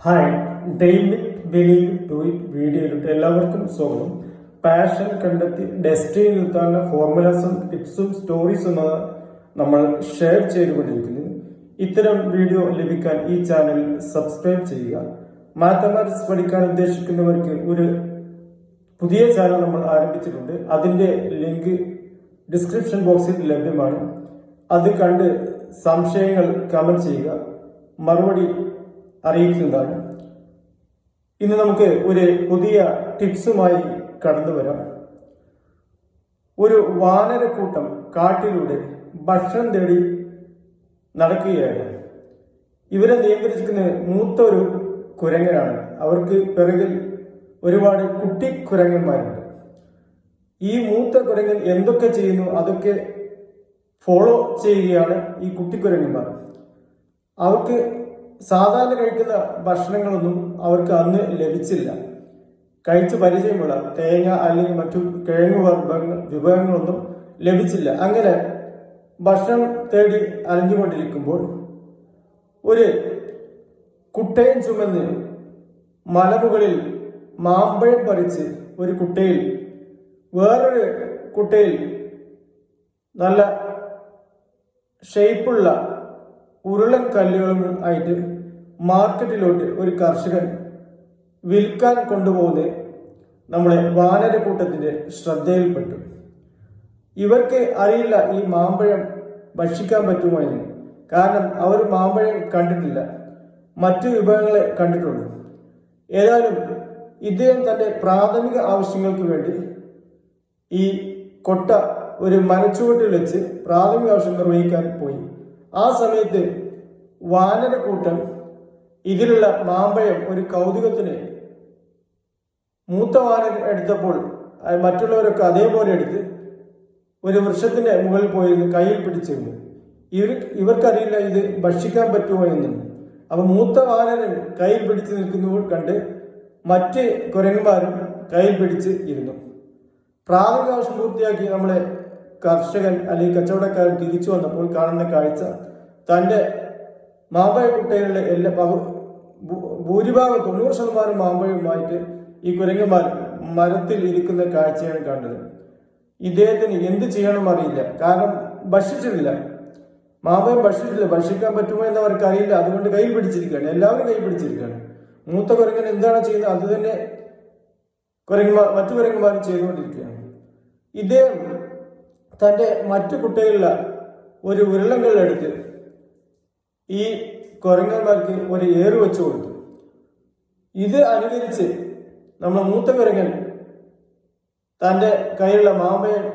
Hi, daily believe to it വീഡിയോയിലോട്ട് എല്ലാവർക്കും സ്വാഗതം. പാഷൻ കണ്ടെത്തി ഡെസ്റ്റിനിയിൽ എത്താനുള്ള ഫോർമുലാസും ടിപ്സും സ്റ്റോറീസും നമ്മൾ ഷെയർ ചെയ്തുകൊണ്ടിരിക്കുന്നു. ഇത്തരം വീഡിയോ ലഭിക്കാൻ ഈ ചാനൽ സബ്സ്ക്രൈബ് ചെയ്യുക. മാത്തമാറ്റിക്സ് പഠിക്കാൻ ഉദ്ദേശിക്കുന്നവർക്ക് ഒരു പുതിയ ചാനൽ നമ്മൾ ആരംഭിച്ചിട്ടുണ്ട്. അതിന്റെ ലിങ്ക് ഡിസ്ക്രിപ്ഷൻ ബോക്സിൽ ലഭ്യമാണ്. അത് കണ്ട് സംശയങ്ങൾ കമന്റ് ചെയ്യുക, മറുപടി അറിയിക്കുന്നതാണ്. ഇന്ന് നമുക്ക് ഒരു പുതിയ ടിപ്സുമായി കടന്നു വരാം. ഒരു വാനരക്കൂട്ടം കാട്ടിലൂടെ ഭക്ഷണം തേടി നടക്കുകയാണ്. ഇവരെ നിയന്ത്രിക്കുന്ന മൂത്ത ഒരു കുരങ്ങനാണ്. അവർക്ക് പിറകിൽ ഒരുപാട് കുട്ടി കുരങ്ങന്മാരുണ്ട്. ഈ മൂത്ത കുരങ്ങൻ എന്തൊക്കെ ചെയ്യുന്നു അതൊക്കെ ഫോളോ ചെയ്യുകയാണ് ഈ കുട്ടിക്കുരങ്ങന്മാർ. അവർക്ക് സാധാരണ കഴിക്കുന്ന ഭക്ഷണങ്ങളൊന്നും അവർക്ക് അന്ന് ലഭിച്ചില്ല. കഴിച്ച് പരിചയമുള്ള തേങ്ങ അല്ലെങ്കിൽ മറ്റു കിഴങ്ങു വിഭവങ്ങളൊന്നും ലഭിച്ചില്ല. അങ്ങനെ ഭക്ഷണം തേടി അലഞ്ഞുകൊണ്ടിരിക്കുമ്പോൾ ഒരു കുട്ടയും ചുമന്ന് മലമുകളിൽ മാമ്പഴം പറിച്ച് ഒരു കുട്ടയിൽ വേറൊരു കുട്ടയിൽ നല്ല ഷേപ്പുള്ള ഉരുളൻ കല്ലുകളും ആയിട്ട് മാർക്കറ്റിലോട്ട് ഒരു കർഷകൻ വിൽക്കാൻ കൊണ്ടുപോകുന്നത് നമ്മുടെ വാനരക്കൂട്ടത്തിന്റെ ശ്രദ്ധയിൽപ്പെട്ടു. ഇവർക്ക് അറിയില്ല ഈ മാമ്പഴം ഭക്ഷിക്കാൻ പറ്റുമോ എന്ന്. കാരണം അവർ മാമ്പഴം കണ്ടിട്ടില്ല, മറ്റു വിഭവങ്ങളെ കണ്ടിട്ടുള്ളൂ. ഏതായാലും ഇദ്ദേഹം തന്റെ പ്രാഥമിക ആവശ്യങ്ങൾക്ക് വേണ്ടി ഈ കൊട്ട ഒരു മരച്ചുവട്ടിൽ വെച്ച് പ്രാഥമിക ആവശ്യം നിർവഹിക്കാൻ പോയി. ആ സമയത്ത് വാനരക്കൂട്ടം ഇതിലുള്ള മാമ്പഴം ഒരു കൗതുകത്തിന് മൂത്ത വാനൻ എടുത്തപ്പോൾ മറ്റുള്ളവരൊക്കെ അതേപോലെ എടുത്ത് ഒരു വൃക്ഷത്തിന്റെ മുകളിൽ പോയിരുന്നു കയ്യിൽ പിടിച്ചിരുന്നു. ഇവർക്കറിയില്ല ഇത് ഭക്ഷിക്കാൻ പറ്റുമോ എന്നും. അപ്പൊ മൂത്ത വാനരൻ കയ്യിൽ പിടിച്ച് നിൽക്കുന്നപ്പോൾ കണ്ട് മറ്റ് കുരങ്ങന്മാരും കയ്യിൽ പിടിച്ച് ഇരുന്നു. പ്രാഥമിക ആവശ്യം പൂർത്തിയാക്കി നമ്മളെ കർഷകൻ അല്ലെങ്കിൽ കച്ചവടക്കാരൻ തിരിച്ചു വന്നപ്പോൾ കാണുന്ന കാഴ്ച തന്റെ മാമ്പഴക്കുട്ടയിലുള്ള ഭൂരിഭാഗം 90% മാമ്പഴവുമായിട്ട് ഈ കുരങ്ങന്മാർ മരത്തിൽ ഇരിക്കുന്ന കാഴ്ചയാണ് കണ്ടത്. ഇദ്ദേഹത്തിന് എന്ത് ചെയ്യണം അറിയില്ല. കാരണം ഭക്ഷിച്ചിട്ടില്ല, മാമ്പഴം ഭക്ഷിച്ചിട്ടില്ല. ഭക്ഷിക്കാൻ പറ്റുമോ എന്ന് അവർക്ക് അറിയില്ല. അതുകൊണ്ട് കയ്യിൽ പിടിച്ചിരിക്കുകയാണ്, എല്ലാവരും കയ്യിൽ പിടിച്ചിരിക്കുകയാണ്. മൂത്ത കുരങ്ങൻ എന്താണ് ചെയ്യുന്നത് അത് തന്നെ മറ്റു കുരങ്ങന്മാരും ചെയ്തുകൊണ്ടിരിക്കുകയാണ്. ഇദ്ദേഹം തന്റെ മറ്റു കുട്ടയിലുള്ള ഒരു ഉരുളങ്കല്ലെടുത്ത് ഈ കുരങ്ങന്മാർക്ക് ഒരു ഏറ് വെച്ചു കൊടുത്തു. ഇത് അനുകരിച്ച് നമ്മൾ മൂത്ത കുരങ്ങൻ തന്റെ കയ്യിലുള്ള മാമ്പഴം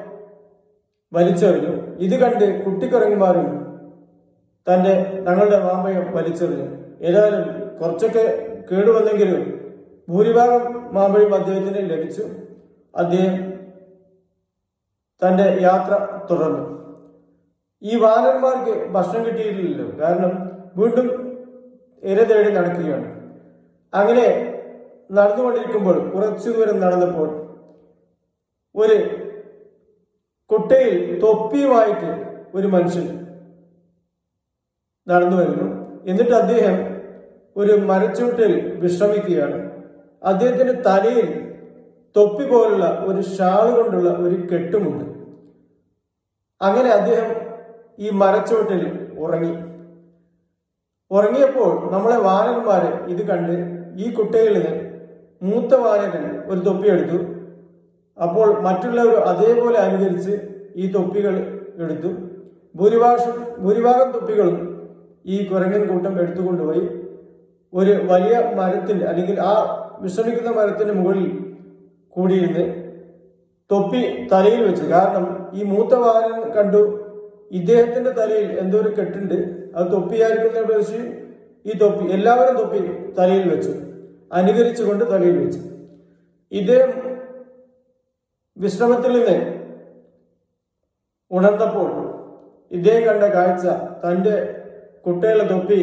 വലിച്ചെറിഞ്ഞു. ഇത് കണ്ട് കുട്ടിക്കുരങ്ങന്മാരും തങ്ങളുടെ മാമ്പഴം വലിച്ചെറിഞ്ഞു. ഏതായാലും കുറച്ചൊക്കെ കേടുവന്നെങ്കിലും ഭൂരിഭാഗം മാമ്പഴം അദ്ദേഹത്തിന് ലഭിച്ചു. അദ്ദേഹം തന്റെ യാത്ര തുടർന്നു. ഈ വാനന്മാർക്ക് ഭക്ഷണം കിട്ടിയിട്ടില്ലല്ലോ, കാരണം വീണ്ടും ഇര തേടി നടക്കുകയാണ്. അങ്ങനെ നടന്നുകൊണ്ടിരിക്കുമ്പോൾ കുറച്ചു ദൂരം നടന്നപ്പോൾ ഒരു കുട്ടയിൽ തൊപ്പിയുമായിട്ട് ഒരു മനുഷ്യൻ നടന്നു വരുന്നു. എന്നിട്ട് അദ്ദേഹം ഒരു മരച്ചുവട്ടിൽ വിശ്രമിക്കുകയാണ്. അദ്ദേഹത്തിന്റെ തലയിൽ തൊപ്പി പോലുള്ള ഒരു ഷാള് കൊണ്ടുള്ള ഒരു കെട്ടുമുണ്ട്. അങ്ങനെ അദ്ദേഹം ഈ മരച്ചുവട്ടിൽ ഉറങ്ങിയപ്പോൾ നമ്മളെ വാനന്മാര് ഇത് കണ്ട് ഈ കുട്ടയിൽ നിന്ന് മൂത്ത വാനരൻ ഒരു തൊപ്പി എടുത്തു. അപ്പോൾ മറ്റുള്ളവർ അതേപോലെ അനുകരിച്ച് ഈ തൊപ്പികൾ എടുത്തു. ഭൂരിഭാഗം തൊപ്പികളും ഈ കുരങ്ങൻ കൂട്ടം എടുത്തുകൊണ്ടുപോയി ഒരു വലിയ മരത്തിന്റെ അല്ലെങ്കിൽ ആ വിശ്രമിക്കുന്ന മരത്തിന്റെ മുകളിൽ കൂടിയിരുന്ന് തൊപ്പി തലയിൽ വെച്ചു. കാരണം ഈ മൂത്ത വാനൻ കണ്ടു ഇദ്ദേഹത്തിന്റെ തലയിൽ എന്തോ ഒരു കെട്ടുണ്ട്, അത് തൊപ്പിയായിരിക്കുന്ന പ്രദേശം ഈ തൊപ്പി എല്ലാവരും തൊപ്പി തലയിൽ വെച്ചു, അനുകരിച്ചുകൊണ്ട് തലയിൽ വെച്ചു. ഇദ്ദേഹം വിശ്രമത്തിൽ നിന്ന് ഉണർന്നപ്പോൾ ഇദ്ദേഹം കണ്ട കാഴ്ച തന്റെ കുട്ടയിലെ തൊപ്പി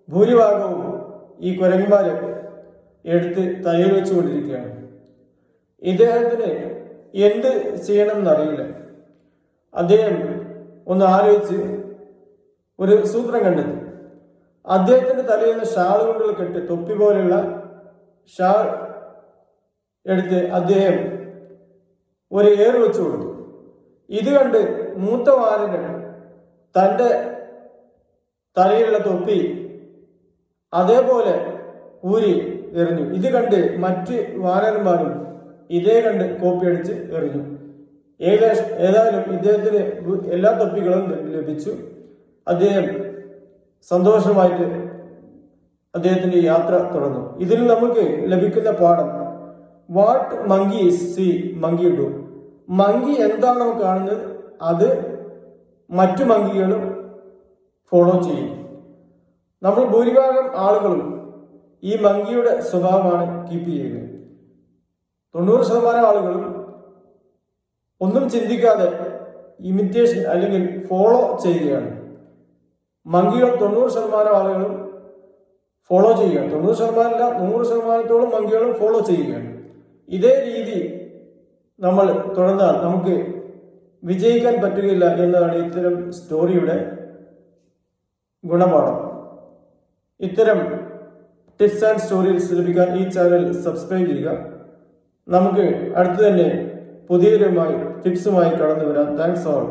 ഭൂരിഭാഗവും ഈ കുരങ്ങന്മാരെ എടുത്ത് തലയിൽ വെച്ചുകൊണ്ടിരിക്കുകയാണ്. ഇദ്ദേഹത്തിന് എന്ത് ചെയ്യണം എന്നറിയില്ല. അദ്ദേഹം ഒന്ന് ആലോചിച്ച് ഒരു സൂത്രം കണ്ടെത്തി. അദ്ദേഹത്തിന്റെ തലയിൽ നിന്ന് ഷാൾ കൊണ്ടുള്ള കെട്ട്, തൊപ്പി പോലെയുള്ള ഷാൾ എടുത്ത് അദ്ദേഹം ഒരു ഏറ് വെച്ചു കൊടുത്തു. ഇത് കണ്ട് മൂത്ത വാരന് തൻ്റെ തലയിലുള്ള തൊപ്പി അതേപോലെ ഊരി എറിഞ്ഞു. ഇത് കണ്ട് മറ്റ് വാനരന്മാരും ഇതേ കണ്ട് കോപ്പി അടിച്ച് എറിഞ്ഞു. ഏതായാലും ഇദ്ദേഹത്തിന് എല്ലാ തൊപ്പികളും ലഭിച്ചു. അദ്ദേഹം സന്തോഷമായിട്ട് അദ്ദേഹത്തിന്റെ യാത്ര തുടർന്നു. ഇതിൽ നമുക്ക് ലഭിക്കുന്ന പാഠം, what monkey see monkey do. Monkey എന്താണോ കാണുന്നത് അത് മറ്റു മങ്കികളും ഫോളോ ചെയ്യും. നമ്മൾ ഭൂരിഭാഗം ആളുകളും ഈ മങ്കിയുടെ സ്വഭാവമാണ് കീപ്പ് ചെയ്യുന്നത്. 90% ആളുകളും ഒന്നും ചിന്തിക്കാതെ ഇമിറ്റേഷൻ അല്ലെങ്കിൽ ഫോളോ ചെയ്യുകയാണ്. മങ്കികൾ 90% ആളുകളും ഫോളോ ചെയ്യുകയാണ്. 90% അല്ല, 100%-ഓളം മങ്കികളും ഫോളോ ചെയ്യുകയാണ്. ഇതേ രീതി നമ്മൾ തുടർന്നാൽ നമുക്ക് വിജയിക്കാൻ പറ്റുകയില്ല എന്നതാണ് ഇത്തരം സ്റ്റോറിയുടെ ഗുണപാഠം. ഇത്തരം ടിപ്സ് ആൻഡ് സ്റ്റോറീസ് ലഭിക്കാൻ ഈ ചാനൽ സബ്സ്ക്രൈബ് ചെയ്യുക. നമുക്ക് അടുത്ത് തന്നെ പുതിയൊരുമായി ടിപ്സുമായി കടന്നു വരാം. Thanks all.